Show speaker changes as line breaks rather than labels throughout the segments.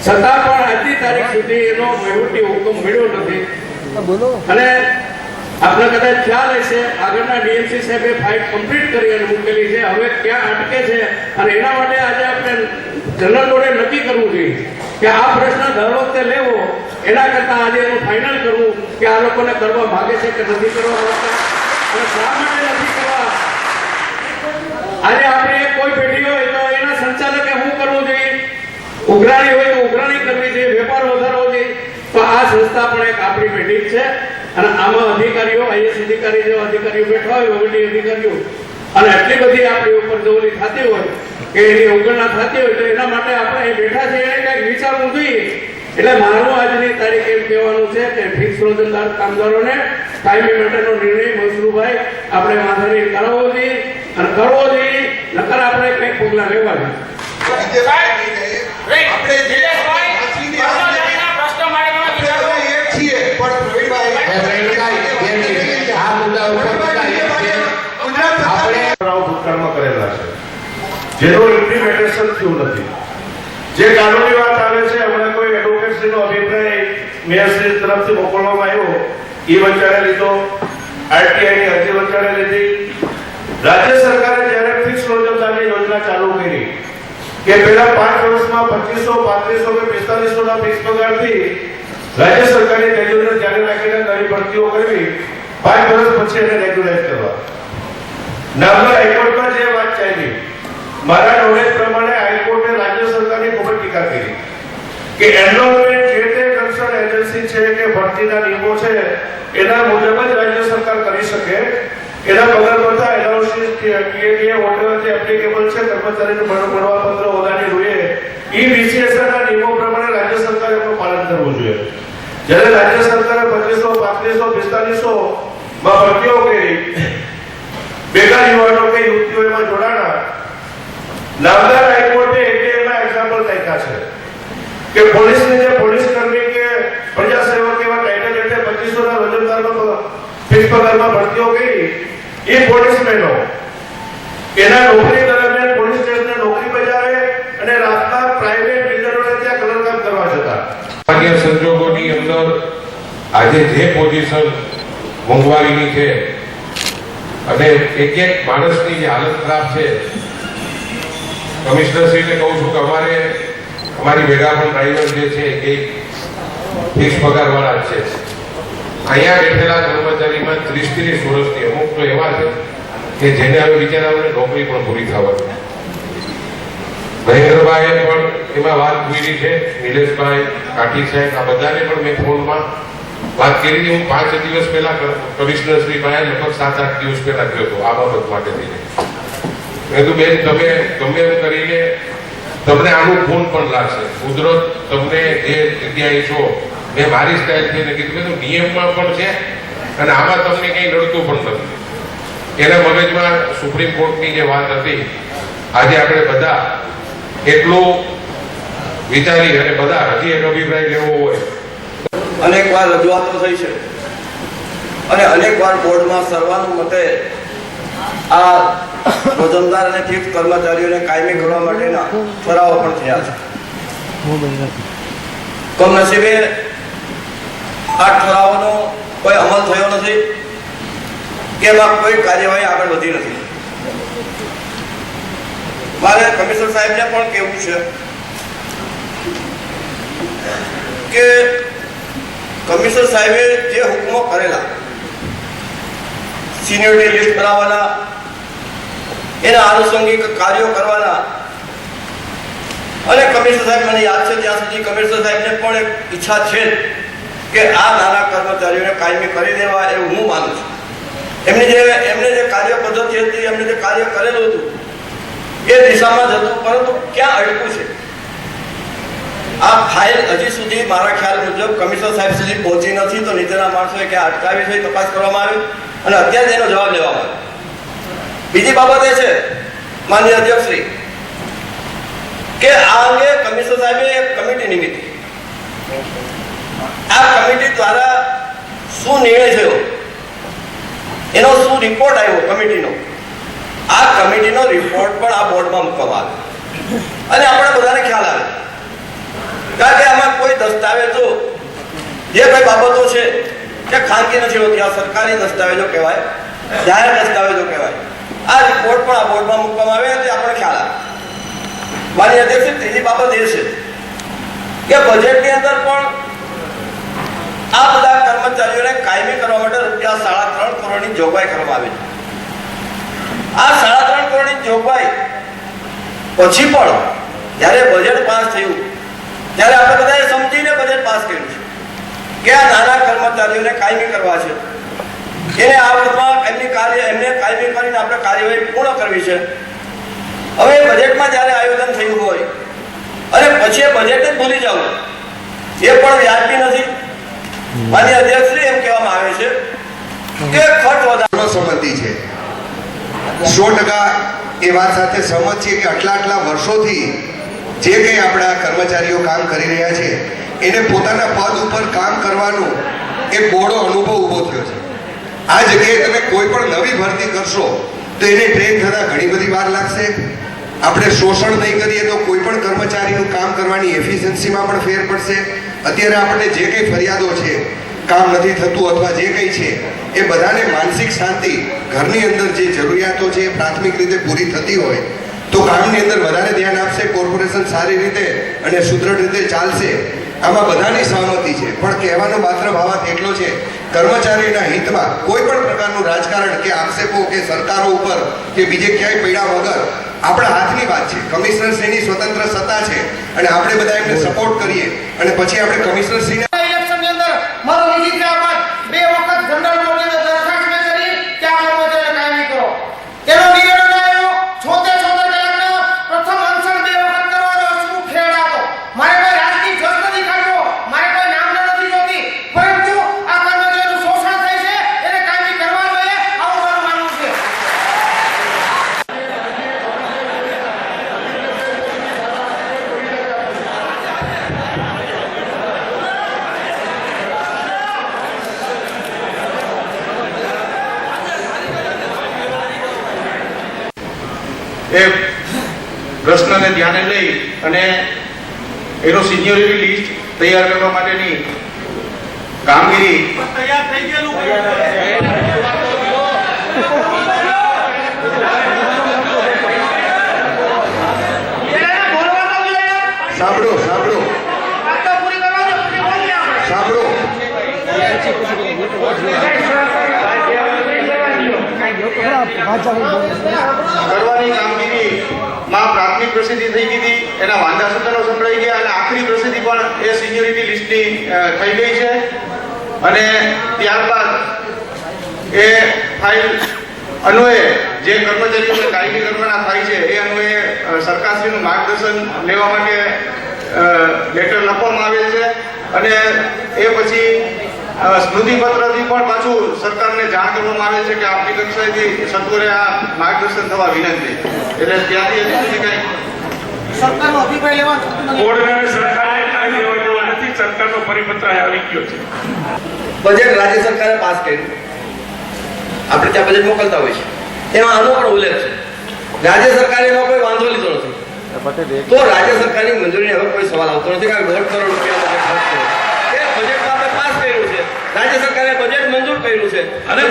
છતાં પણ આજની તારીખ સુધી એનો વહીવટી હુકમ મળ્યો નથી. અને આપણે કદાચ ખ્યાલ હશે, આગળના ડીએમસી સાહેબે ફાઇલ કમ્પ્લીટ કરી અને મૂકેલી છે. હવે ક્યાં અટકે છે અને એના માટે આજે આપણે જનરલ બોર્ડે નક્કી કરવું જોઈએ કે આ પ્રશ્ન દર વખતે લેવો, એના કરતા આજે એનું ફાઇનલ કરવું કે આ લોકોને કરવા માંગે છે કે નથી કરવા માંગતા અને શા માટે નથી કરવા. આજે આપણે કોઈ પેઢી હોય તો એના સંચાલકે શું કરવું જોઈએ, ઉઘરાણી હોય તો ઉઘરાણી કરવી જોઈએ, વેપાર વધારવો જોઈએ. તો આ સંસ્થા પણ એક આપણી પેઢી છે અને આમાં અધિકારીઓ, આઈએસ અધિકારી જેવા અધિકારીઓ બેઠા હોય, વહીવટી અધિકારીઓ, અને એટલી બધી આપણી ઉપર જવલી થતી હોય કે એની અવગણના થતી હોય તો એના માટે આપણે બેઠા છે એને કંઈક વિચારવું જોઈએ. એટલે મારું આજની તારીખ એમ કહેવાનું છે કે ફિક્સ રોજગાર કામદારોને કાયમી માટેનો નિર્ણય મસરૂભાઈ આપણે માથાની કરાવવો જોઈએ અને કરવો જોઈએ, નકર આપણે કંઈક પગલાં લેવા જોઈએ.
જેનું ઇમ્પ્લિમેન્ટેશન થયું નથી. જે કાનૂની વાત આવે છે, હમણાં કોઈ એડવોકેટશ્રીનો અભિપ્રાય મેયરશ્રી તરફથી મોકલવામાં આવ્યો, એ વંચાણે લીધો, આરટીઆઈની અરજી વંચાણે લીધી. રાજ્ય સરકારે જ્યારે ફિક્સ રોજગારની યોજના ચાલુ કરી કે પહેલા 5 વર્ષમાં 2500, 3500 કે 4500 ના ફિક્સ પગારથી રાજ્ય સરકારની રેગ્યુલર જારી રાખીને નવી ભરતીઓ કરવી, 5 વર્ષ પછી એને રેગ્યુલાઇઝ કરવા. નામદાર હાઈકોર્ટમાં જે વાત ચાલી, મારા નોલેજ પ્રમાણે હાઈકોર્ટે રાજ્ય સરકારની ખૂબ જ ટીકા કરી કે એનરોલમેન્ટ જે તે કન્સર્ન એજન્સી છે કે ભરતીના નિયમો છે એના મુજબ જ રાજ્ય સરકાર કરી શકે. એના પગાર ભથ્થા, એલાઉન્સીસ, ટીએડીએ વોટેવર જે એપ્લિકેબલ છે કર્મચારીનું પ્રમાણપત્ર, હોદ્દાની રૂએ, ઈવીસીએસના નિયમો પ્રમાણે રાજ્ય સરકારે એનું પાલન કરવું જોઈએ. જ્યારે રાજ્ય સરકારે 2500, 3500, 4500 માં ભરતીઓ કરી, બેકાર યુવાનો કે યુવતીઓ એમાં જોડાણા. નામદાર હાઈકોર્ટે એમાં એક્ઝામ્પલ તાક્યા છે કે પોલીસની જે પોલીસ કર્મી કે પ્રજાસેવક એવા ટાઇટલ હેઠળ 2500 ના રોજગારમાં ફિક્સ પગારમાં ભરતીઓ કરી, એ પોલીસમેનો એના નોકરી દરમિયાન પોલીસ સ્ટેશને નોકરી બજાવે અને રાતના પ્રાઇવેટ બિલ્ડરોને ત્યાં કલરકામ કરવા જતા.
સામાન્ય સંજોગોની અંદર આજે જે પોઝિશન મોંઘવારીની છે અને એક માણસની જે હાલત ખરાબ છે, કમિશનરશ્રીને કહું છું કે અમારી ભેગા પણ ડ્રાઈવર જે છે એ ફિક્સ પગારવાળા જ છે. અહીંયા બેઠેલા કર્મચારીમાં 30-30 વર્ષની અમુક તો એવા છે કે જેને હવે બિચારાઓને નોકરી પણ પૂરી થવાની. મહેન્દ્રભાઈએ પણ એમાં વાત કરી છે, નિલેશભાઈ, કાઠી સાહેબ, આ બધાને પણ મેં ફોનમાં વાત કરી. હું 5 દિવસ પહેલા કમિશનરશ્રી પાસે લગભગ 7-8 દિવસ પહેલા ગયો હતો આ બાબત માટે થઈને. મેં કીધું બેન, તમે ગમે એમ કરીને તમને આનું ફોન પણ લાગશે. કુદરત તમને જે જગ્યાએ છો, મેં મારી સ્ટાઇલ થઈને કીધું કે નિયમમાં પણ છે અને આમાં તમને કંઈ નડતું પણ નથી. એના મગજમાં સુપ્રીમ કોર્ટની જે વાત હતી, આજે આપણે બધા એટલું વિચારી અને બધા હજી એક અભિપ્રાય લેવો હોય.
અનેક વાર રજૂઆતો થઈ છે અને અનેક વાર બોર્ડમાં સર્વાનુમતે આ રોજમદાર અને ફિક્સ કર્મચારીઓને કાયમી કરવા માટેના ઠરાવો પણ થયા છે. કમનસીબે આ ઠરાવોનો કોઈ અમલ થયો નથી કે એમાં કોઈ કાર્યવાહી આગળ વધી નથી. મારે કમિશનર સાહેબને પણ કહેવું છે કે કમિશનર સાહેબે જે હુકમો કરેલા, સિનિયોરિટી લિસ્ટ બનાવવાના, એના આનુષંગિક કાર્યો કરવાના, અને કમિશનર સાહેબ, મને યાદ છે ત્યાં સુધી કમિશનર સાહેબને પણ એક ઈચ્છા છે કે આ નાના કર્મચારીઓને કાયમી કરી દેવા, એવું હું માનું છું. એમને જે કાર્ય પદ્ધતિ હતી, એમને જે કાર્ય કરેલું હતું એ દિશામાં જતું, પરંતુ ક્યાં અટકું છે? આ ફાઇલ હજી સુધી મારા ખ્યાલ મુજબ કમિશનર સાહેબ સુધી પહોંચી નથી. તો નીચેના માણસોએ ક્યાં અટકાવી છે, તપાસ કરવામાં આવી અને અત્યારે તેનો જવાબ લેવામાં આવ્યો. બીજી બાબત એ છે, માનનીય અધ્યક્ષશ્રી, કે આ અંગે કમિશનર સાહેબે એક કમિટી નિમિત્તે, આ કમિટી દ્વારા શું નિર્ણય થયો, એનો શું રિપોર્ટ આવ્યો કમિટીનો, આ કમિટીનો રિપોર્ટ પણ આ બોર્ડમાં મૂકવામાં આવ્યો અને આપણે બધાને ખ્યાલ આવે. કારણ કે દસ્તાવેજો જે કઈ બાબતો છે કે ખાનગી નથી હોતી, આ સરકારી દસ્તાવેજો કહેવાય, જાહેર દસ્તાવેજો કહેવાય. આ રિપોર્ટ પણ આ બોર્ડમાં મૂકવામાં આવે તે આપણે ખ્યાલ આવે. માનનીય અધ્યક્ષ, ત્રીજી બાબત એ છે કે બજેટની અંદર પણ આ બધા કર્મચારીઓને કાયમી કરવા માટે ₹3.5 કરોડની જોગવાઈ કરવામાં આવી છે. આ 3.5 કરોડની જોગવાઈ પછી પણ જ્યારે બજેટ પાસ થયું ત્યારે આપણે બધાએ સમજીને બજેટ પાસ કર્યું છે કે આ નાના કર્મચારીઓને કાયમી કરવા છે, એને આ વર્ષમાં એમને કાયમી કરીને આપણે કાર્યવાહી પૂર્ણ કરવી છે. હવે બજેટમાં જ્યારે આયોજન થયું હોય અને પછી એ બજેટ જ ભૂલી જવું એ પણ વ્યાજબી નથી. માનનીય અધ્યક્ષશ્રી, એમ કહેવામાં આવે છે કે ખર્ચ વધારો
સંમતિ છે. 100% એ વાત સાથે સહમત છે કે આટલા વર્ષોથી જે કંઈ આપણા કર્મચારીઓ કામ કરી રહ્યા છે એને પોતાના પદ ઉપર કામ કરવાનો એક બહોળો અનુભવ ઊભો થયો છે. આ જગ્યાએ તમે કોઈ પણ નવી ભરતી કરશો તો એને ટ્રેન થતા ઘણી બધી વાર લાગશે. આપણે શોષણ નહીં કરીએ તો કોઈ પણ કર્મચારીનું કામ કરવાની એફિશિયન્સીમાં પણ ફેર પડશે. અત્યારે આપણે જે કંઈ ફરિયાદો છે, કામ નથી થતું અથવા જે કંઈ છે એ બધાને માનસિક શાંતિ, ઘરની અંદર જે જરૂરિયાતો છે એ પ્રાથમિક રીતે પૂરી થતી હોય તો કામની અંદર વધારે ધ્યાન આપશે, કોર્પોરેશન સારી રીતે અને સુદૃઢ રીતે ચાલશે. આમાં બધાની સહમતિ છે. પણ કહેવાનો માત્ર ભાવાર્થ એટલો છે, કર્મચારીના હિતમાં કોઈ પણ પ્રકારનું રાજકારણ કે આક્ષેપો કે સરકારો ઉપર કે બીજે ક્યાંય પડ્યા વગર આપણા હાથની વાત છે. કમિશનરશ્રીની સ્વતંત્ર સત્તા છે અને આપણે બધા એમને સપોર્ટ કરીએ અને પછી આપણે કમિશનરશ્રીને
ઇલેક્શનની અંદર મારો લીધી છે બાદ 2 વખત જનરલ બોડીને દરખાસ્ત મેં કરી કે આ કર્મચારીને કાયમી કરો. એનો નિર્ણય આવ્યો 76 કલાકનો પ્રથમ અનશન 2 વખત કરવાનો શું ખેડ હતો. મારે કોઈ રાજકીય જસ નથી કાઢવો, મારે કોઈ નામના નથી જોતી, પરંતુ આ કર્મચારીનું શોષણ થાય છે એને કાયમી કરવા જોઈએ, આવું મારું માનવું છે.
એ પ્રશ્નને ધ્યાને લઈ અને એનો સિનિયોરિટી લિસ્ટ તૈયાર કરવા માટેની કામગીરી
તૈયાર થઈ ગયેલું
સાંભળો સાંભળો સાંભળો
કરવાની કામગીરીમાં પ્રાથમિક પ્રસિદ્ધિ થઈ ગઈ હતી, એના વાંધા સૂચનો સંભળાઈ ગયા અને આખરી પ્રસિદ્ધિ પણ એ સિનિયોરિટી લિસ્ટની થઈ ગઈ છે. અને ત્યારબાદ એ ફાઇલ અન્વયે જે કર્મચારીઓને કાયમી કરવાના થાય છે એ અન્વયે સરકારશ્રીનું માર્ગદર્શન લેવા માટે લેટર લખવામાં આવેલ છે અને એ પછી સ્મૃતિપત્રથી પણ પાછું સરકારને જાણ કરવામાં આવે છે કે આપની કક્ષાએથી સત્વરે આ માર્ગદર્શન થવા વિનંતી. એટલે ત્યાંથી હજી સુધી કંઈ
સરકારનો અભિપ્રાય લેવા
બોર્ડને સરકારે કાંઈ લેવા દેવા નથી. સરકારનો પરિપત્ર આવી ગયો છે.
બજેટ રાજ્ય સરકારે પાસ કર્યું, આપણે ત્યાં બજેટ મોકલતા હોય છે, એમાં આનો પણ ઉલ્લેખ છે. રાજ્ય સરકારે એમાં કોઈ વાંધો લીધો નથી, તો રાજ્ય સરકારની મંજૂરીને હવે કોઈ સવાલ આવતો નથી. કારણ કે 1.5 કરોડ રૂપિયા બજેટ ખર્ચ થયો એ બજેટમાં આપણે પાસ કર્યું છે, રાજ્ય સરકારે બજેટ મંજૂર કર્યું છે
અને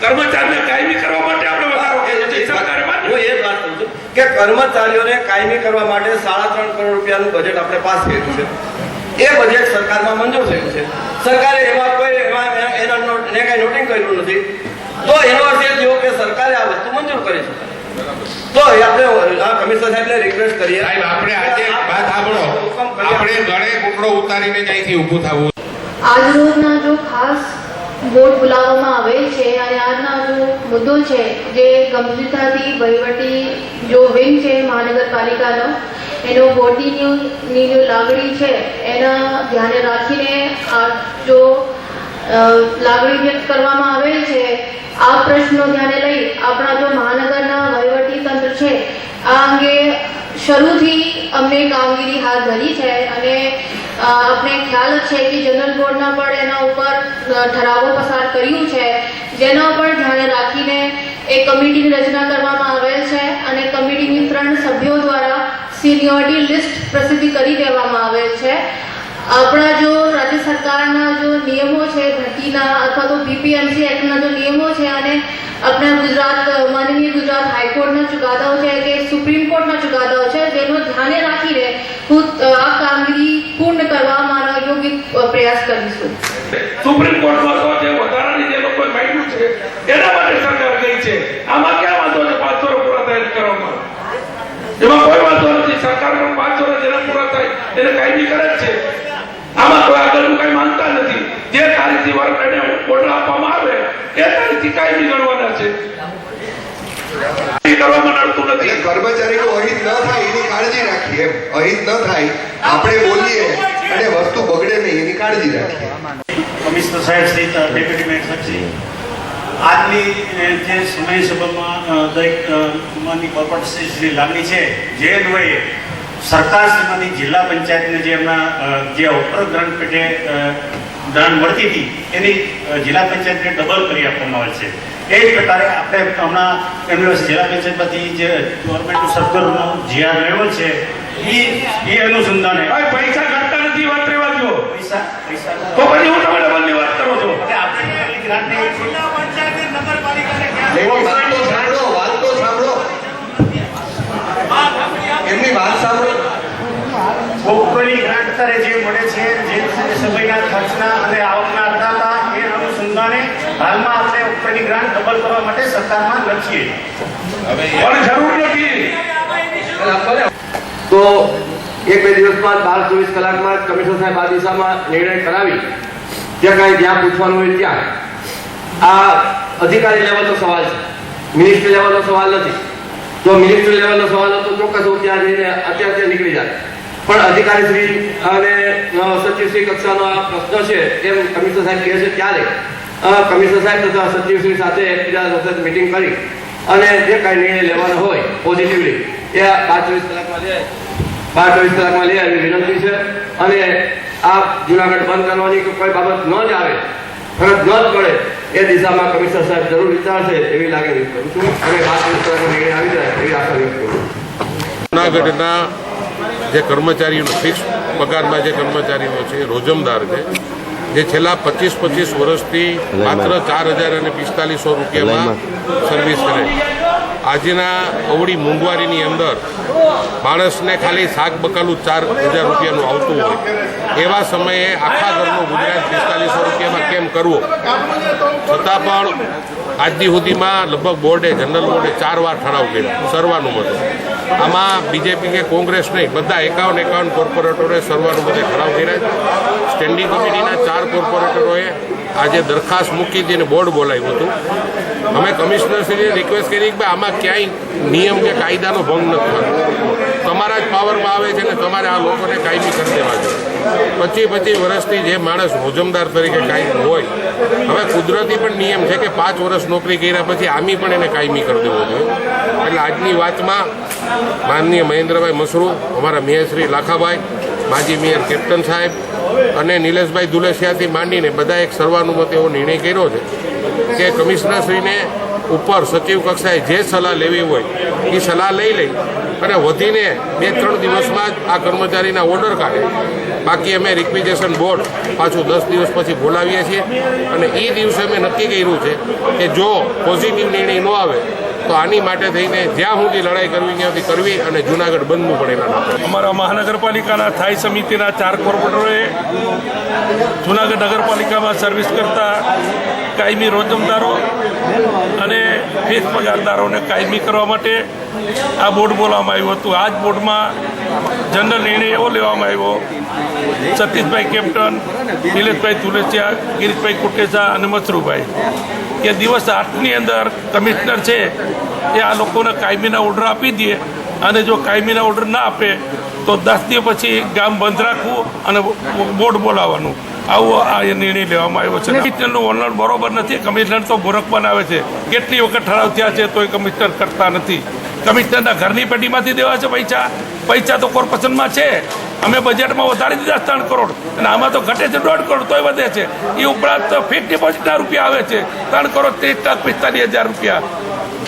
કર્મચારીને કાયમી કરવા માટે આપણે વધારો કર્યો છે. સરકારે માન્યું.
હું એ જ વાત કરું છું કે કર્મચારીઓને કાયમી કરવા માટે 3.5 કરોડ રૂપિયાનું બજેટ આપણે પાસ કર્યું છે. એ બજેટ સરકારમાં મંજૂર થયું છે. સરકારે એમાં કોઈ એને કઈ નોટિંગ કર્યું નથી, તો એનો અર્થ એ થયો કે સરકારે આ વસ્તુ મંજૂર કરી છે. તો આપણે આ કમિશનર સાહેબને રિક્વેસ્ટ કરીએ,
સાહેબ, આપણે આજે વાત સાંભળો, આપણે ગળે કુકડો ઉતારીને જ અહીંથી ઊભું થવું.
આજરોજના જો ખાસ બોર્ડ બોલાવવામાં આવેલ છે અને આજના જો મુદ્દો છે જે ગંભીરતાથી વહીવટી જો વિંગ છે મહાનગરપાલિકાનો એનો બોર્ડની જો લાગણી છે એના ધ્યાને રાખીને આ જો લાગણી વ્યક્ત કરવામાં આવેલ છે. આ પ્રશ્નો ધ્યાને લઈ આપણા જો મહાનગરના વહીવટી તંત્ર છે આ અંગે શરૂથી અમને કામગીરી હાથ ધરી છે અને આપણે ખ્યાલ જ છે કે જનરલ બોર્ડના પણ એના ઉપર ઠરાવો પસાર કર્યું છે, જેના પર ધ્યાને રાખીને એક કમિટીની રચના કરવામાં આવેલ છે અને કમિટીની 3 સભ્યો દ્વારા સિનિયોરિટી લિસ્ટ પ્રસિદ્ધ કરી દેવામાં આવેલ છે. આપણા જો રાજ્ય સરકારના જો નિયમો છે ભરતીના અથવા તો બીપીએમસી એક્ટના જો નિયમો છે અને આપણા માનનીય ગુજરાત હાઈકોર્ટના ચુકાદાઓ છે કે સુપ્રીમ કોર્ટના ચુકાદાઓ છે જેનો ધ્યાને રાખીને હું આ કામગીરી પૂર્ણ કરવા મારો યોગ્ય પ્રયાસ કરીશું.
સુપ્રીમ કોર્ટમાં તો જે વધારાની જે લોકોએ માંગ્યું છે એના માટે સરકાર ગઈ છે. આમાં ક્યાં વાંધો છે 5 વર્ષ પૂરા થાય કરવામાં? એમાં કોઈ વાંધો નથી. સરકાર પણ 5 વર્ષ જેના પૂરા થાય એને કાયમી કરે જ છે. આમાં કોઈ આગળનું કઈ માંગતા નથી. જે તારીખથી વર્ક એને ઓર્ડર આપવામાં આવે એ તારીખથી કાયમી ગણવાના છે. કરવામાં નડતું નથી.
એટલે કર્મચારીનું અહિત ન થાય એની કાળજી રાખીએ. અહિત ન થાય આપણે બોલીએ અને વસ્તુ બગડે નહીં એની કાળજી રાખીએ.
કમિશનર સાહેબ શ્રી ડેપ્યુટી મેયર શ્રી આજની જે સમય સભામાં દરેક માની કોર્પોરેટરની લાગણી છે જે અન્વયે સરકાર શ્રીમાની જિલ્લા પંચાયતને જે એમના જે ઉપર ગ્રાન્ટ પેટે ગ્રાન્ટ મળતી હતી એની જિલ્લા પંચાયતને ડબલ કરી આપવામાં આવે છે. એ જ પ્રકારે આપણે હમણાં એમની જિલ્લા પંચાયતમાંથી જે ગવર્મેન્ટ સર્કલનો જીઆર લેવલ છે એ અનુસંધાને
પૈસા ઘટતા નથી. વાત રહેવા દો.
પૈસા
તો પછી હું તમે ડબલની વાત કરો છો.
આપણે ગ્રાન્ટની
વાત તો સાંભળો. એમની વાત સાંભળો.
ઉપરની ગ્રાન્ટ અત્યારે જે મળે છે જે સમયના ખર્ચના અને આવકના આધાર એ અનુસંધાને હાલમાં આપણે ઉપરની ગ્રાન્ટ ડબલ કરવા માટે સરકારમાં લખીએ
પણ જરૂર નથી.
તો 1-2 દિવસમાં 12-24 કલાકમાં કમિશનર સાહેબ આ દિશામાં નિર્ણય કરાવી જ્યાં પૂછવાનું હોય ત્યાં. આ અધિકારી લેવલનો સવાલ છે, મિનિસ્ટ્રી લેવલનો સવાલ નથી. જો મિનિસ્ટ્રી લેવલનો સવાલ હતો ચોક્કસ હું ત્યાં જઈને અત્યારે નીકળી જાય. પણ અધિકારી શ્રી અને સચિવશ્રી કક્ષાનો આ પ્રશ્ન છે એમ કમિશનર સાહેબ કહે છે ત્યારે કમિશનર સાહેબ તથા સચિવશ્રી સાથે એકબીજા સાથે મિટિંગ કરી અને જે કાંઈ નિર્ણય લેવાનો હોય પોઝિટિવલી એ 12-24 કલાકમાં લે એવી વિનંતી છે. અને આ જુનાગઢ બંધ કરવાની કોઈ બાબત ન જ આવે, ફરજ ન જ પડે એ દિશામાં કમિશનર સાહેબ જરૂર વિચારશે એવી લાગણી કરું છું. અને 12-24 કલાકનો નિર્ણય આવી જાય એવી આશા વ્યક્ત કરું.
જૂનાગઢના જે કર્મચારીઓનો ફિક્સ પગારમાં જે કર્મચારીઓ છે રોજમદાર છે જે છેલ્લા 25 વર્ષથી માત્ર 4,000 અને 4500 રૂપિયામાં સર્વિસ કરે. આજના અવળી મોંઘવારીની અંદર માણસને ખાલી શાક બકાલું 4,000 રૂપિયાનું આવતું હોય એવા સમયે આખા ઘરનું ગુજરાત 4500 રૂપિયામાં કેમ કરવો? છતાં પણ આજની સુધીમાં લગભગ બોર્ડે જનરલ બોર્ડે 4 વાર ઠરાવ કર્યો સર્વાનુમતે. આમાં બીજેપી કે કોંગ્રેસ નહીં, બધા 51 કોર્પોરેટરોએ સર્વાનુમતે ઠરાવ કર્યા. સ્ટેન્ડિંગ કમિટીના 4 કોર્પોરેટરોએ આજે દરખાસ્ત મૂકી હતી અને બોર્ડ બોલાવ્યું હતું. અમે કમિશનરશ્રીને રિક્વેસ્ટ કરી કે આમાં ક્યાંય નિયમ કે કાયદાનો ભંગ નથી થતો. તમારા જ પાવરમાં આવે છે ને તમારે આ લોકોને કાયમી કરી દેવા જોઈએ. 25 વર્ષથી જે માણસ રોજમદાર તરીકે કાયમી હોય, હવે કુદરતી પણ નિયમ છે કે 5 વર્ષ નોકરી કર્યા પછી આમી પણ એને કાયમી કરી દેવો જોઈએ. એટલે આજની વાતમાં માનનીય મહેન્દ્રભાઈ મસરૂ, અમારા મેયર શ્રી લાખાભાઈ, માજી મેયર કેપ્ટન સાહેબ અને નિલેશભાઈ દુલેશિયાથી માંડીને બધા એક સર્વાનુમતે એવો નિર્ણય કર્યો છે કે કમિશનરશ્રીને ઉપર સચિવ કક્ષાએ જે સલાહ લેવી હોય એ સલાહ લઈ અને વધીને 2-3 દિવસમાં જ આ કર્મચારીના ઓર્ડર કાઢે. બાકી અમે રિક્વિઝેશન બોર્ડ પાછું 10 દિવસ પછી બોલાવીએ છીએ અને એ દિવસે અમે નક્કી કર્યું છે કે જો પોઝિટિવ નિર્ણય ન આવે તો આની માટે થઈને જ્યાં સુધી લડાઈ કરવી ત્યાંથી કરવી અને જૂનાગઢ બંધનું પણ એના નાખે.
અમારા મહાનગરપાલિકાના સ્થાયી સમિતિના 4 કોર્પોરેટરોએ જૂનાગઢ નગરપાલિકામાં સર્વિસ કરતા કાયમી રોજમદારો અને ફિક્સ પગારદારોને કાયમી કરવા માટે આ બોર્ડ બોલાવવામાં આવ્યું હતું. આ જ બોર્ડમાં જનરલ નિર્ણય એવો લેવામાં આવ્યો, સતીશભાઈ કેપ્ટન, નિલેશભાઈ તુલેસિયા, ગિરીશભાઈ કુટેસા અને મસરૂભાઈ કે દિવસ 8ની અંદર કમિશનર છે એ આ લોકોને કાયમીના ઓર્ડર આપી દે અને જો કાયમીના ઓર્ડર ના આપે તો 10 દિવસ પછી ગામ બંધ રાખવું અને બોર્ડ બોલાવવાનું. આવો આ નિર્ણય લેવામાં આવ્યો છે. કમિશનરનું વલણ બરોબર નથી. કમિશનર તો મૂર્ખ બનાવે છે. કેટલી વખત ઠરાવ થયા છે તોય કમિશનર કરતા નથી. કમિશનરના ઘરની પેટીમાંથી દેવા છે પૈસા તો કોર્પોરેશનમાં છે. અમે બજેટમાં વધારી દીધા 3 કરોડ અને આમાં તો ઘટે છે 1.5 કરોડ તોય વધે છે. એ ઉપરાંત ફિક્સ ડિપોઝિટના રૂપિયા આવે છે 3 કરોડ 45,000 રૂપિયા.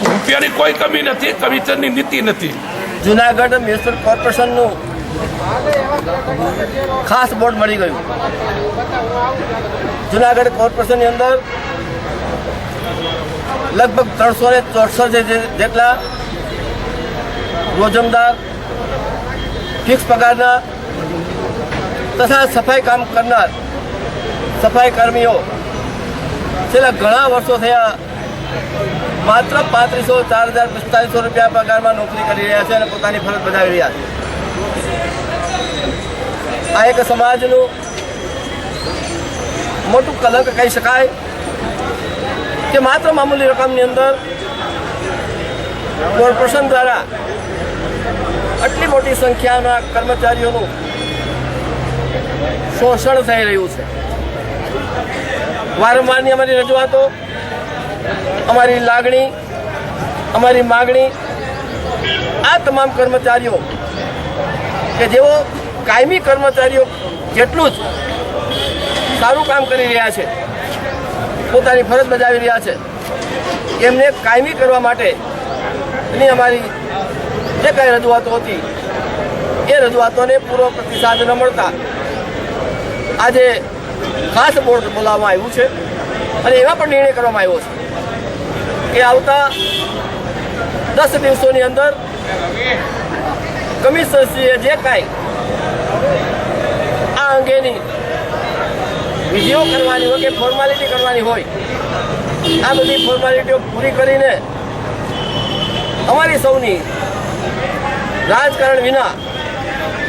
રૂપિયાની કોઈ કમી નથી. કમિશનની નીતિ નથી.
જુનાગઢ મ્યુનિસિપલ કોર્પોરેશનનું ખાસ બોર્ડ મળી ગયું. જુનાગઢ કોર્પોરેશનની અંદર લગભગ 364 જેટલા રોજમદાર ફિક્સ પગારના તથા સફાઈ કામ કરનાર સફાઈ કર્મીઓ છેલ્લા ઘણા વર્ષો થયા માત્ર 4,4500 રૂપિયા પગારમાં નોકરી કરી રહ્યા છે અને પોતાની ફરજ બજાવી રહ્યા છે. આ એક સમાજનું મોટું કલંક કહી શકાય કે માત્ર મામૂલી રકમની અંદર કોર્પોરેશન દ્વારા આટલી મોટી સંખ્યાના કર્મચારીઓનું શોષણ થઈ રહ્યું છે. વારંવારની અમારી રજૂઆતો, અમારી લાગણી, અમારી માગણી આ તમામ કર્મચારીઓ કે જેઓ કાયમી કર્મચારીઓ જેટલું જ સારું કામ કરી રહ્યા છે, પોતાની ફરજ બજાવી રહ્યા છે, એમને કાયમી કરવા માટે એની અમારી જે કાંઈ રજૂઆતો હતી એ રજૂઆતોને પૂરો પ્રતિસાદ ન મળતા આજે ખાસ બોર્ડ બોલાવવામાં આવ્યું છે અને એવા પણ નિર્ણય કરવામાં આવ્યો છે કે આવતા 10 દિવસોની અંદર કમિશનરશ્રીએ જે કાંઈ આ અંગેની વિધિઓ કરવાની હોય કે ફોર્માલિટી કરવાની હોય આ બધી ફોર્માલિટીઓ પૂરી કરીને અમારી સૌની રાજકારણ વિના,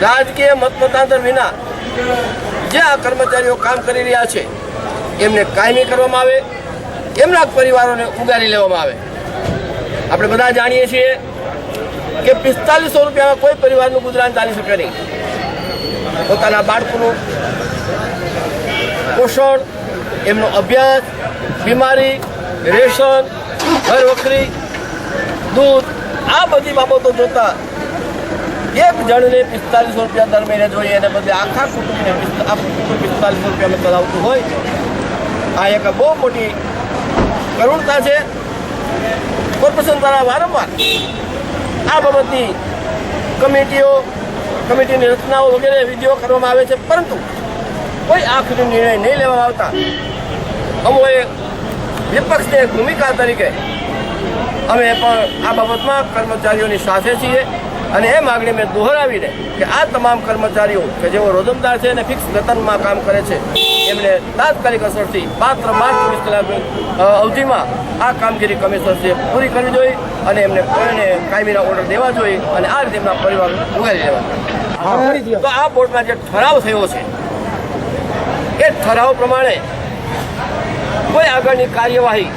રાજકીય મતમતાંતર વિના જે આ કર્મચારીઓ કામ કરી રહ્યા છે એમને કાયમી કરવામાં આવે, એમના પરિવારોને ઉગારી લેવામાં આવે. આપણે બધા જાણીએ છીએ કે 4500 રૂપિયામાં કોઈ પરિવારનું ગુજરાન ચાલી શકે નહીં. પોતાના બાળકોનું પોષણ, એમનો અભ્યાસ, બીમારી, રેશન, ઘર વખરી, દૂધ આ બધી બાબતો જોતા એક જણને 4500 રૂપિયા દર મહિને જોઈએ અને બદલે આખા કુટુંબને 4500 રૂપિયામાં ચલાવતું હોય આ એક બહુ મોટી કરુણતા છે. કોર્પોરેશન દ્વારા વારંવાર આ બાબતની કમિટીની રચનાઓ વગેરે વિધિઓ કરવામાં આવે છે, પરંતુ કોઈ આખરી નિર્ણય નહીં લેવામાં આવતા અમોએ વિપક્ષની ભૂમિકા તરીકે અમે પણ આ બાબતમાં કર્મચારીઓની સાથે છીએ અને એ માગણી મેં દોહરાવીને કે આ તમામ કર્મચારીઓ કે જેઓ રોજમદાર છે અને ફિક્સ વેતનમાં કામ કરે છે એમને તાત્કાલિક અસરથી માત્ર 24 કલાકની અવધિમાં આ કામગીરી કમિશનરશ્રીએ પૂરી કરવી જોઈએ અને એમને કોઈને કાયમીના ઓર્ડર દેવા જોઈએ અને આ રીતે એમના પરિવાર ઉગારી લેવા. તો આ બોર્ડમાં જે ઠરાવ થયો છે એ ઠરાવ પ્રમાણે કોઈ આગળની કાર્યવાહી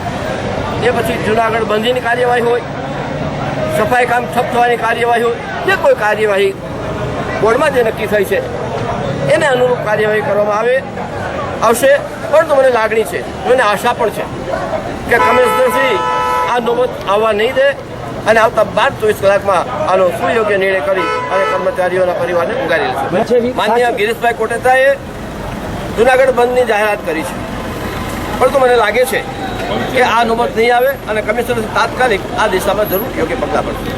એ પછી જુનાગઢ બંધીની કાર્યવાહી હોય, સફાઈ કામ ઠપ થવાની કાર્યવાહી હોય, જે કોઈ કાર્યવાહી બોર્ડમાં જે નક્કી થઈ છે એને અનુરૂપ કાર્યવાહી કરવામાં આવશે. પરંતુ મને લાગણી છે, મને આશા પણ છે કે કમિશનરશ્રી આ નોબત આવવા નહીં દે અને આવતા 24 કલાકમાં આનો સુયોગ્ય નિર્ણય કરી અને કર્મચારીઓના પરિવારને ઉગારી લેશે. માનનીય ગિરીશભાઈ કોટેચાએ જુનાગઢ બંધની જાહેરાત કરી છે, પરંતુ મને લાગે છે કે આ નોબત નહીં આવે અને કમિશનર તાત્કાલિક આ દિશામાં જરૂર યોગ્ય પગલાં પડશે.